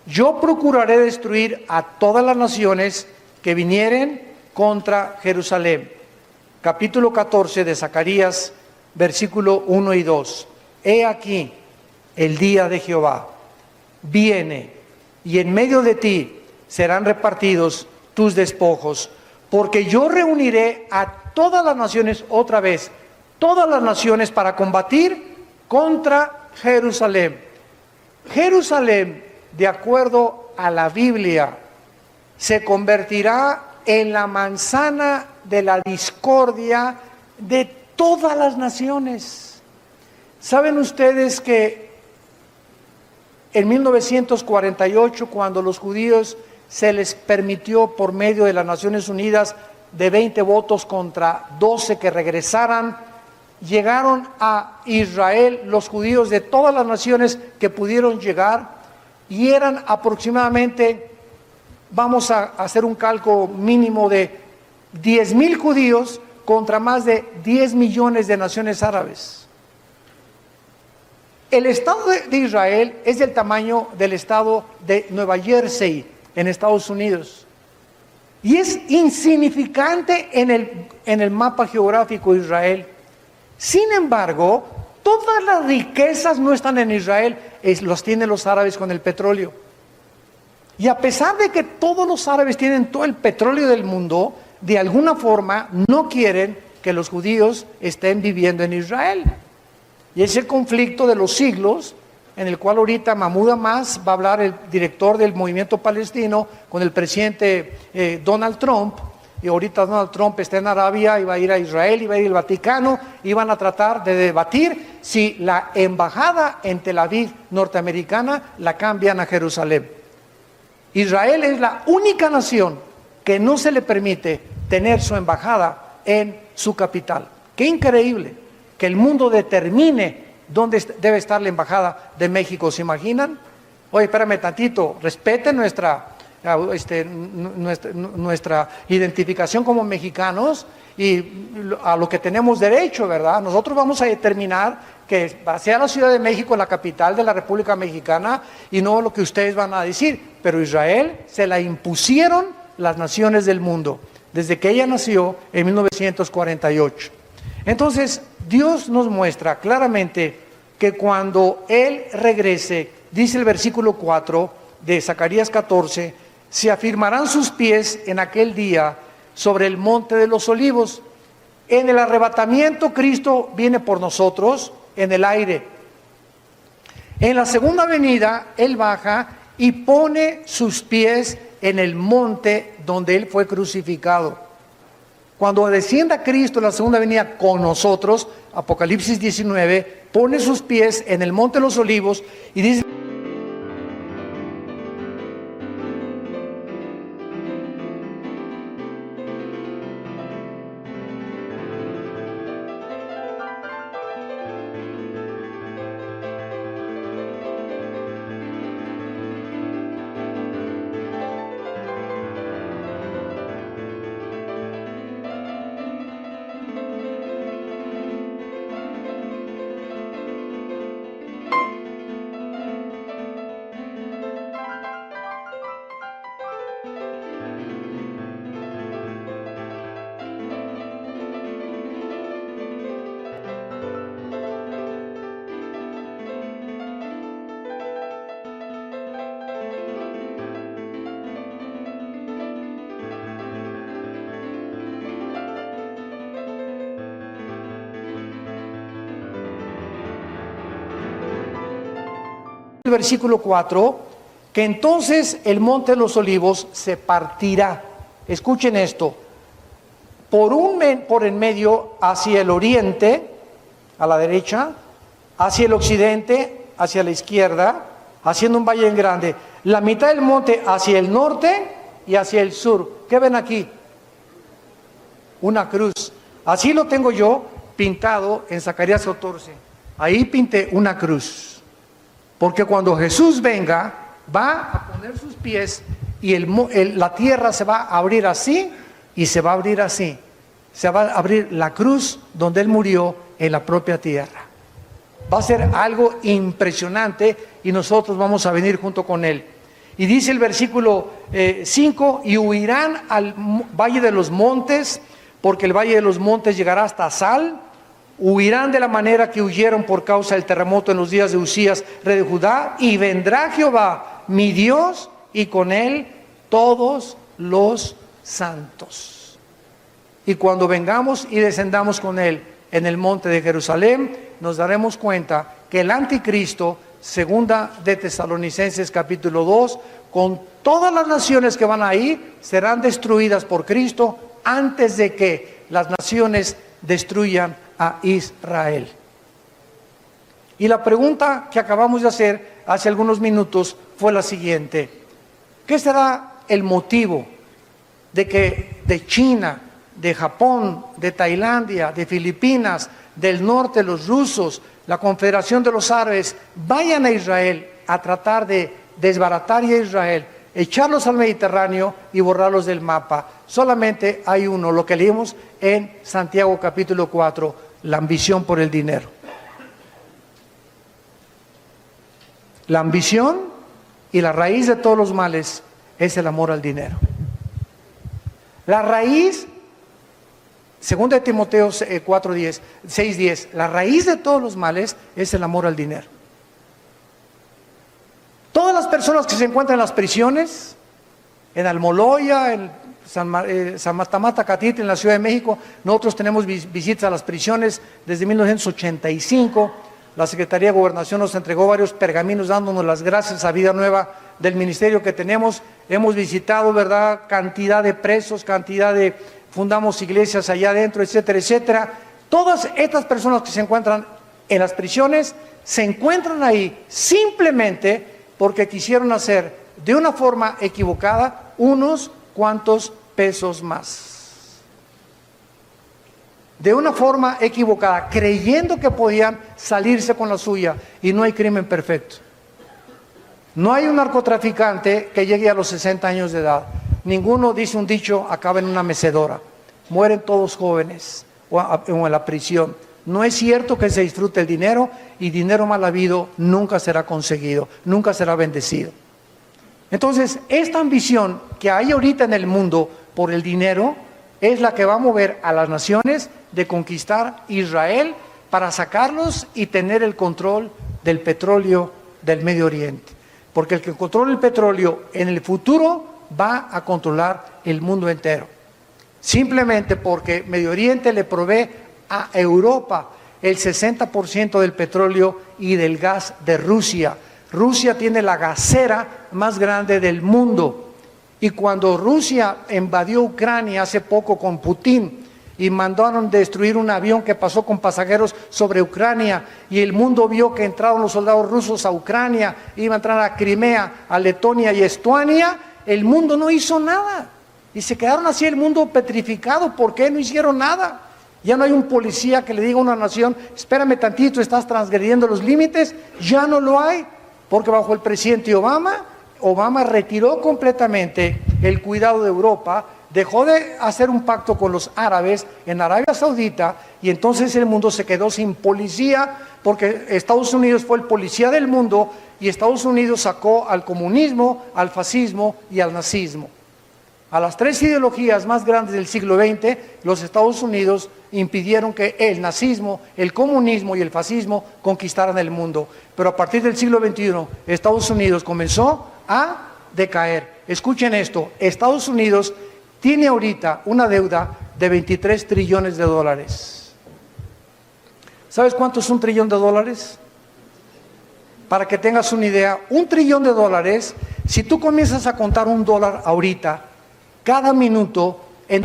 yo procuraré destruir a todas las naciones que vinieren contra Jerusalén. Capítulo 14 de Zacarías, versículo 1 y 2. He aquí, el día de Jehová viene, y en medio de ti serán repartidos tus despojos, porque yo reuniré a todas las naciones otra vez, todas las naciones para combatir contra Jerusalén. Jerusalén, de acuerdo a la Biblia, se convertirá en la manzana de la discordia de todas las naciones. ¿Saben ustedes que en 1948, cuando los judíos se les permitió por medio de las Naciones Unidas de 20 votos contra 12 que regresaran, llegaron a Israel los judíos de todas las naciones que pudieron llegar, y eran aproximadamente, vamos a hacer un cálculo mínimo de 10,000 judíos contra más de 10 millones de naciones árabes. El estado de Israel es del tamaño del estado de Nueva Jersey en Estados Unidos, y es insignificante en el mapa geográfico de Israel. Sin embargo, todas las riquezas no están en Israel, los tienen los árabes con el petróleo. Y a pesar de que todos los árabes tienen todo el petróleo del mundo, de alguna forma no quieren que los judíos estén viviendo en Israel. Y es el conflicto de los siglos, en el cual ahorita Mahmoud Abbas va a hablar, el director del movimiento palestino, con el presidente Donald Trump. Y ahorita Donald Trump está en Arabia, y va a ir a Israel, y va a ir al Vaticano, y van a tratar de debatir si la embajada en Tel Aviv norteamericana la cambian a Jerusalén. Israel es la única nación que no se le permite tener su embajada en su capital. ¡Qué increíble! Que el mundo determine dónde debe estar la embajada de México. ¿Se imaginan? Oye, espérame tantito, respeten nuestra identificación como mexicanos y a lo que tenemos derecho, ¿verdad? Nosotros vamos a determinar que sea la Ciudad de México la capital de la República Mexicana y no lo que ustedes van a decir, pero Israel se la impusieron las naciones del mundo desde que ella nació en 1948. Entonces, Dios nos muestra claramente que cuando Él regrese, dice el versículo 4 de Zacarías 14, se afirmarán sus pies en aquel día sobre el monte de los olivos. En el arrebatamiento Cristo viene por nosotros en el aire. En la segunda venida Él baja y pone sus pies en el monte donde Él fue crucificado. Cuando descienda Cristo en la segunda venida con nosotros, Apocalipsis 19, pone sus pies en el monte de los olivos y dice: el versículo 4, que entonces el monte de los olivos se partirá. Escuchen esto: por en medio hacia el oriente, a la derecha, hacia el occidente, hacia la izquierda, haciendo un valle grande. La mitad del monte hacia el norte y hacia el sur. ¿Qué ven aquí? Una cruz. Así lo tengo yo pintado en Zacarías 14. Ahí pinté una cruz. Porque cuando Jesús venga, va a poner sus pies y la tierra se va a abrir así y se va a abrir así. Se va a abrir la cruz donde Él murió en la propia tierra. Va a ser algo impresionante y nosotros vamos a venir junto con Él. Y dice el versículo 5, y huirán al valle de los montes, porque el valle de los montes llegará hasta Sal. Huirán de la manera que huyeron por causa del terremoto en los días de Usías, rey de Judá, y vendrá Jehová, mi Dios, y con Él todos los santos. Y cuando vengamos y descendamos con Él en el monte de Jerusalén, nos daremos cuenta que el anticristo, segunda de Tesalonicenses capítulo 2, con todas las naciones que van ahí, serán destruidas por Cristo antes de que las naciones destruyan a Israel. Y la pregunta que acabamos de hacer hace algunos minutos fue la siguiente: ¿qué será el motivo de que de China, de Japón, de Tailandia, de Filipinas, del norte, los rusos, la Confederación de los Árabes, vayan a Israel a tratar de desbaratar a Israel, echarlos al Mediterráneo y borrarlos del mapa? Solamente hay uno, lo que leímos en Santiago capítulo 4, la ambición por el dinero. La ambición y la raíz de todos los males es el amor al dinero. La raíz, segunda de Timoteo 4:10, 6:10, la raíz de todos los males es el amor al dinero. Todas las personas que se encuentran en las prisiones, en Almoloya, en San Matamata, Catitl, en la Ciudad de México, nosotros tenemos visitas a las prisiones desde 1985. La Secretaría de Gobernación nos entregó varios pergaminos dándonos las gracias a Vida Nueva del ministerio que tenemos. Hemos visitado, ¿verdad?, cantidad de presos, fundamos iglesias allá adentro, etcétera, etcétera. Todas estas personas que se encuentran en las prisiones se encuentran ahí simplemente porque quisieron hacer de una forma equivocada unos cuantos pesos más. De una forma equivocada, creyendo que podían salirse con la suya, y no hay crimen perfecto. No hay un narcotraficante que llegue a los 60 años de edad. Ninguno, dice un dicho, acaba en una mecedora. Mueren todos jóvenes o en la prisión. No es cierto que se disfrute el dinero, y dinero mal habido nunca será conseguido, nunca será bendecido. Entonces, esta ambición que hay ahorita en el mundo por el dinero es la que va a mover a las naciones de conquistar Israel para sacarlos y tener el control del petróleo del Medio Oriente. Porque el que controla el petróleo en el futuro va a controlar el mundo entero. Simplemente porque Medio Oriente le provee a Europa el 60% del petróleo y del gas de Rusia. Rusia tiene la gasera más grande del mundo. Y cuando Rusia invadió Ucrania hace poco con Putin y mandaron destruir un avión que pasó con pasajeros sobre Ucrania, y el mundo vio que entraron los soldados rusos a Ucrania, iban a entrar a Crimea, a Letonia y Estonia, el mundo no hizo nada. Y se quedaron así, el mundo petrificado. ¿Por qué no hicieron nada? Ya no hay un policía que le diga a una nación, espérame tantito, estás transgrediendo los límites. Ya no lo hay, porque bajo el presidente Obama retiró completamente el cuidado de Europa, dejó de hacer un pacto con los árabes en Arabia Saudita, y entonces el mundo se quedó sin policía, porque Estados Unidos fue el policía del mundo, y Estados Unidos sacó al comunismo, al fascismo y al nazismo. A las tres ideologías más grandes del siglo XX, los Estados Unidos impidieron que el nazismo, el comunismo y el fascismo conquistaran el mundo. Pero a partir del siglo XXI, Estados Unidos comenzó a decaer. Escuchen esto, Estados Unidos tiene ahorita una deuda de 23 trillones de dólares. ¿Sabes cuánto es $1 trillón? Para que tengas una idea, $1 trillón, si tú comienzas a contar $1 ahorita, cada minuto en...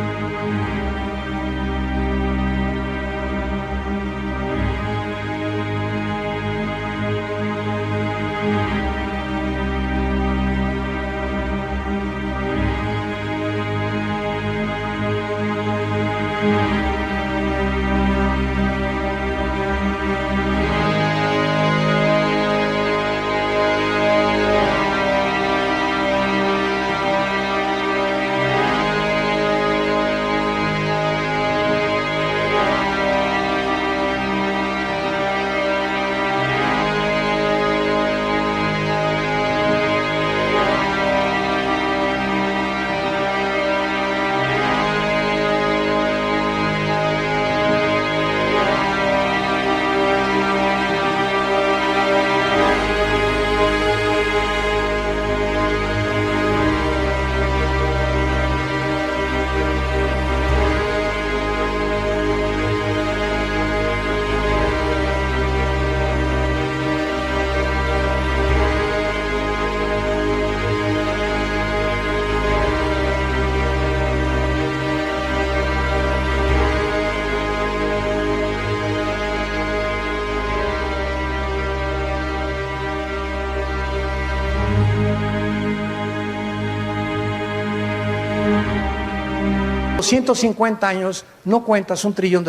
Los 150 años no cuentas $1 trillón.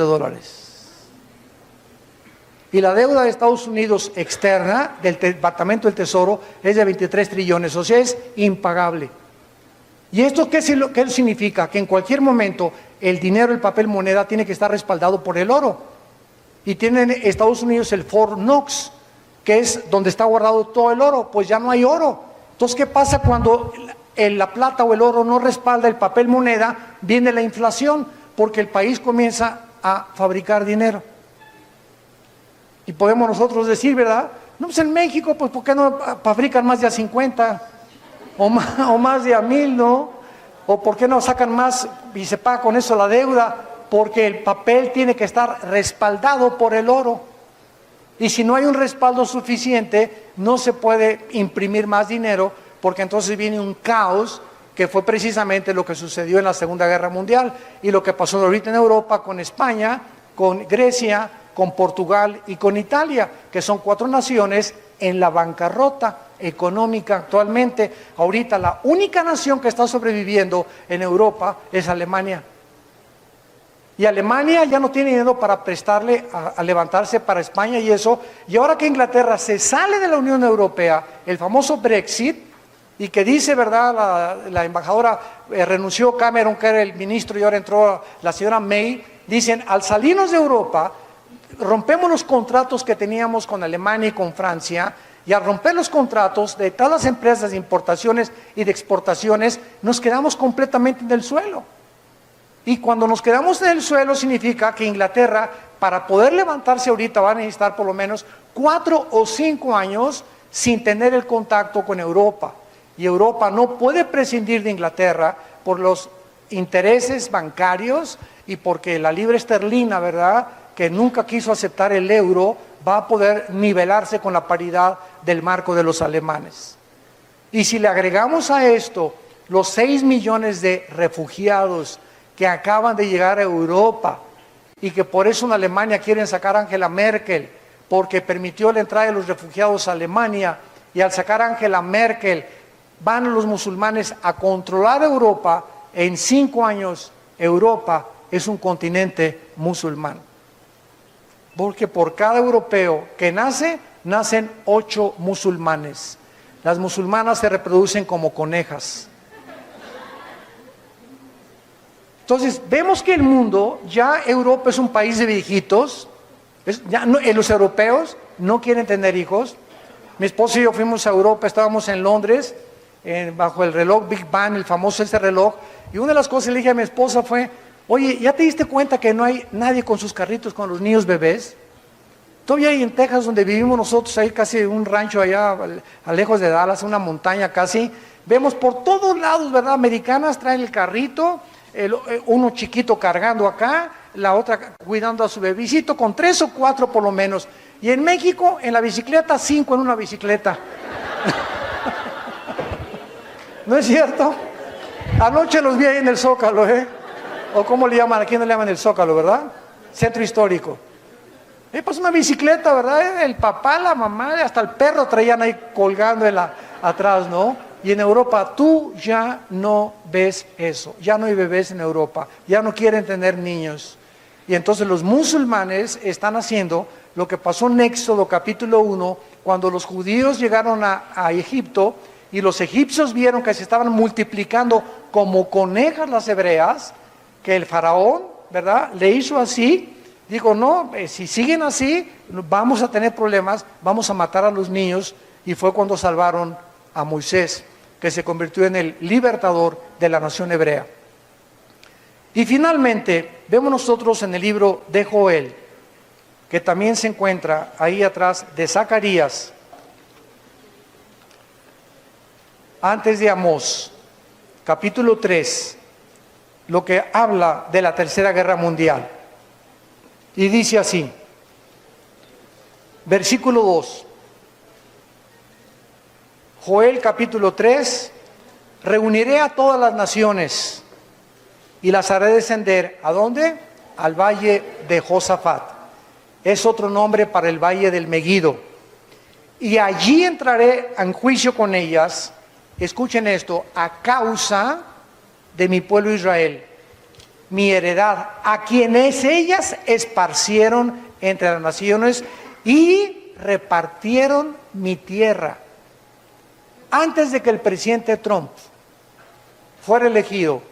Y la deuda de Estados Unidos externa del Departamento del Tesoro es de 23 trillones, o sea, es impagable. ¿Y esto qué significa? Que en cualquier momento el dinero, el papel moneda, tiene que estar respaldado por el oro. Y tienen Estados Unidos el Fort Knox, que es donde está guardado todo el oro. Pues ya no hay oro. Entonces, ¿qué pasa cuando la plata o el oro no respalda el papel moneda? Viene la inflación, porque el país comienza a fabricar dinero. Y podemos nosotros decir, ¿verdad? No, pues en México, pues ¿por qué no fabrican más de a 50? O más de a 1000, ¿no? ¿O por qué no sacan más y se paga con eso la deuda? Porque el papel tiene que estar respaldado por el oro. Y si no hay un respaldo suficiente, no se puede imprimir más dinero, porque entonces viene un caos, que fue precisamente lo que sucedió en la Segunda Guerra Mundial y lo que pasó ahorita en Europa con España, con Grecia, con Portugal y con Italia, que son 4 naciones en la bancarrota económica actualmente. Ahorita la única nación que está sobreviviendo en Europa es Alemania. Y Alemania ya no tiene dinero para prestarle a levantarse para España y eso. Y ahora que Inglaterra se sale de la Unión Europea, el famoso Brexit, y que dice, ¿verdad? La embajadora renunció, Cameron, que era el ministro, y ahora entró la señora May. Dicen, al salirnos de Europa, rompemos los contratos que teníamos con Alemania y con Francia, y al romper los contratos de todas las empresas de importaciones y de exportaciones, nos quedamos completamente en el suelo. Y cuando nos quedamos en el suelo significa que Inglaterra, para poder levantarse ahorita, va a necesitar por lo menos 4 o 5 años sin tener el contacto con Europa. Y Europa no puede prescindir de Inglaterra por los intereses bancarios y porque la libra esterlina, ¿verdad?, que nunca quiso aceptar el euro, va a poder nivelarse con la paridad del marco de los alemanes. Y si le agregamos a esto los 6 millones de refugiados que acaban de llegar a Europa y que por eso en Alemania quieren sacar a Angela Merkel, porque permitió la entrada de los refugiados a Alemania, y al sacar a Angela Merkel van los musulmanes a controlar Europa. En 5 años Europa es un continente musulmán, porque por cada europeo que nace, nacen 8 musulmanes. Las musulmanas se reproducen como conejas. Entonces, vemos que el mundo, ya Europa es un país de viejitos, los europeos no quieren tener hijos. Mi esposo y yo fuimos a Europa, estábamos en Londres, bajo el reloj Big Bang, el famoso ese reloj, y una de las cosas que le dije a mi esposa fue, oye, ¿ya te diste cuenta que no hay nadie con sus carritos con los niños bebés? Todavía hay en Texas, donde vivimos nosotros, ahí casi un rancho allá, a lejos de Dallas, una montaña casi, vemos por todos lados, ¿verdad? Americanas traen el carrito, uno chiquito cargando acá, la otra cuidando a su bebecito, con 3 o 4 por lo menos. Y en México, en la bicicleta, 5 en una bicicleta. ¿No es cierto? Anoche los vi ahí en el Zócalo, ¿eh? O cómo le llaman, aquí no le llaman el Zócalo, ¿verdad? Centro histórico. Pues una bicicleta, ¿verdad? El papá, la mamá, hasta el perro traían ahí colgando atrás, ¿no? Y en Europa tú ya no ves eso, ya no hay bebés en Europa, ya no quieren tener niños. Y entonces los musulmanes están haciendo lo que pasó en Éxodo capítulo 1, cuando los judíos llegaron a Egipto y los egipcios vieron que se estaban multiplicando como conejas las hebreas, que el faraón, ¿verdad?, le hizo así, dijo, no, si siguen así, vamos a tener problemas, vamos a matar a los niños, y fue cuando salvaron a Moisés, que se convirtió en el libertador de la nación hebrea. Y finalmente, vemos nosotros en el libro de Joel, que también se encuentra ahí atrás de Zacarías, antes de Amós, capítulo 3, lo que habla de la Tercera Guerra Mundial. Y dice así, versículo 2, Joel capítulo 3, reuniré a todas las naciones y las haré descender, ¿a dónde? Al valle de Josafat. Es otro nombre para el valle del Megido. Y allí entraré en juicio con ellas, escuchen esto, a causa de mi pueblo Israel, mi heredad, a quienes ellas esparcieron entre las naciones y repartieron mi tierra. Antes de que el presidente Trump fuera elegido,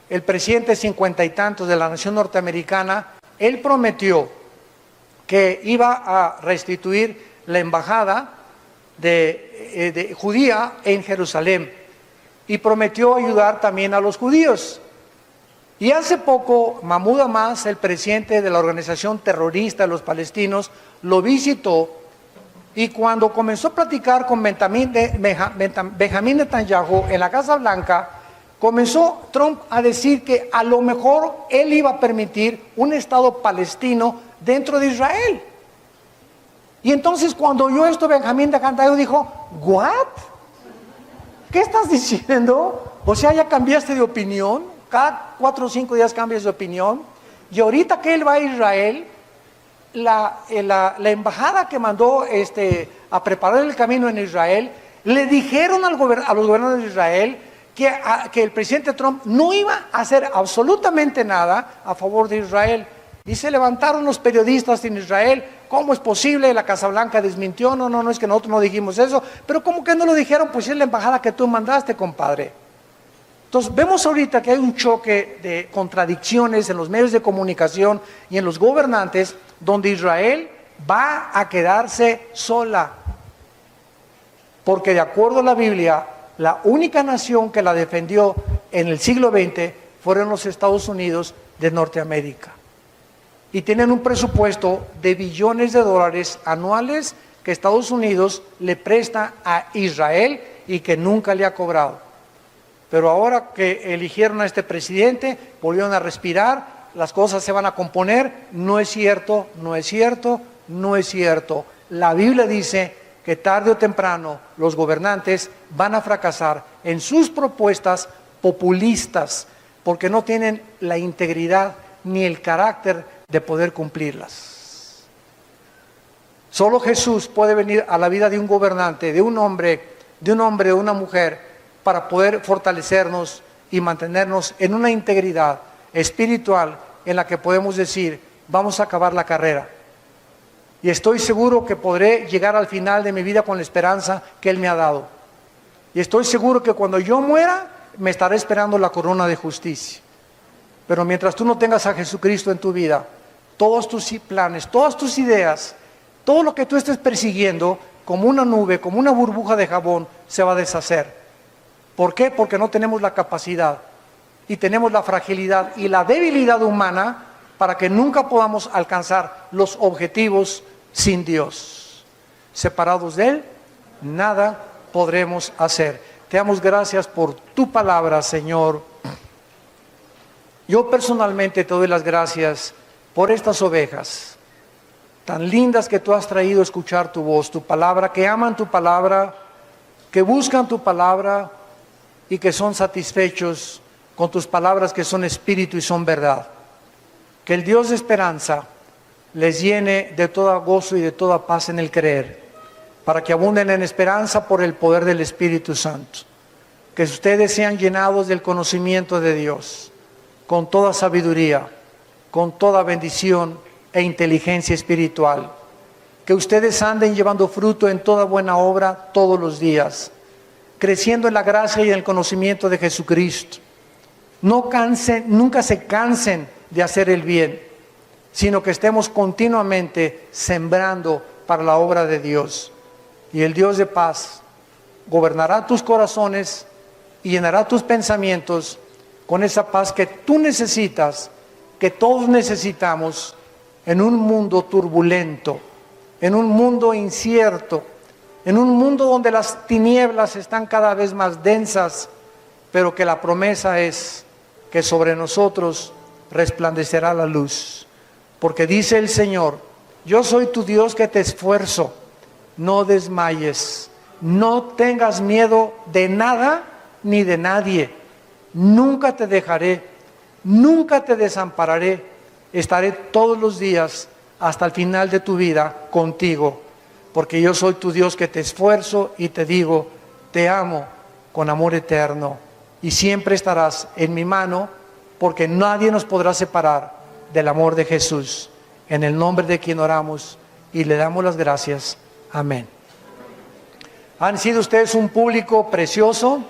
el presidente 50 y tantos de la nación norteamericana, él prometió que iba a restituir la embajada de judía en Jerusalén y prometió ayudar también a los judíos. Y hace poco Mahmoud Abbas, el presidente de la organización terrorista de los palestinos, lo visitó, y cuando comenzó a platicar con Benjamín Netanyahu en la Casa Blanca, comenzó Trump a decir que a lo mejor él iba a permitir un Estado palestino dentro de Israel. Y entonces cuando oyó esto, Benjamín Netanyahu dijo, ¿what? ¿Qué estás diciendo? O sea, ya cambiaste de opinión, cada 4 o 5 días cambias de opinión, y ahorita que él va a Israel, la embajada que mandó a preparar el camino en Israel, le dijeron a los gobernadores de Israel que el presidente Trump no iba a hacer absolutamente nada a favor de Israel. Y se levantaron los periodistas en Israel. ¿Cómo es posible? La Casa Blanca desmintió. No, es que nosotros no dijimos eso. Pero ¿cómo que no lo dijeron? Pues es la embajada que tú mandaste, compadre. Entonces vemos ahorita que hay un choque de contradicciones en los medios de comunicación y en los gobernantes, donde Israel va a quedarse sola. Porque de acuerdo a la Biblia, la única nación que la defendió en el siglo XX fueron los Estados Unidos de Norteamérica. Y tienen un presupuesto de billones de dólares anuales que Estados Unidos le presta a Israel y que nunca le ha cobrado. Pero ahora que eligieron a este presidente, volvieron a respirar, las cosas se van a componer. No es cierto, no es cierto, no es cierto. La Biblia dice que tarde o temprano los gobernantes van a fracasar en sus propuestas populistas, porque no tienen la integridad ni el carácter de poder cumplirlas. Solo Jesús puede venir a la vida de un gobernante, de un hombre, de una mujer, para poder fortalecernos y mantenernos en una integridad espiritual en la que podemos decir, vamos a acabar la carrera. Y estoy seguro que podré llegar al final de mi vida con la esperanza que Él me ha dado. Y estoy seguro que cuando yo muera, me estará esperando la corona de justicia. Pero mientras tú no tengas a Jesucristo en tu vida, todos tus planes, todas tus ideas, todo lo que tú estés persiguiendo, como una nube, como una burbuja de jabón, se va a deshacer. ¿Por qué? Porque no tenemos la capacidad y tenemos la fragilidad y la debilidad humana para que nunca podamos alcanzar los objetivos sin Dios. Separados de Él, nada podremos hacer. Te damos gracias por tu palabra, Señor. Yo personalmente te doy las gracias por estas ovejas tan lindas que tú has traído a escuchar tu voz, tu palabra, que aman tu palabra, que buscan tu palabra y que son satisfechos con tus palabras que son espíritu y son verdad. Que el Dios de esperanza les llene de todo gozo y de toda paz en el creer, para que abunden en esperanza por el poder del Espíritu Santo. Que ustedes sean llenados del conocimiento de Dios, con toda sabiduría, con toda bendición e inteligencia espiritual. Que ustedes anden llevando fruto en toda buena obra todos los días, creciendo en la gracia y en el conocimiento de Jesucristo. Nunca se cansen de hacer el bien, sino que estemos continuamente sembrando para la obra de Dios. Y el Dios de paz gobernará tus corazones y llenará tus pensamientos con esa paz que tú necesitas, que todos necesitamos en un mundo turbulento, en un mundo incierto, en un mundo donde las tinieblas están cada vez más densas, pero que la promesa es que sobre nosotros resplandecerá la luz. Porque dice el Señor, yo soy tu Dios que te esfuerzo, no desmayes, no tengas miedo de nada ni de nadie, nunca te dejaré, nunca te desampararé, estaré todos los días hasta el final de tu vida contigo, porque yo soy tu Dios que te esfuerzo y te digo, te amo con amor eterno y siempre estarás en mi mano, porque nadie nos podrá separar del amor de Jesús. En el nombre de quien oramos y le damos las gracias. Amén. Han sido ustedes un público precioso.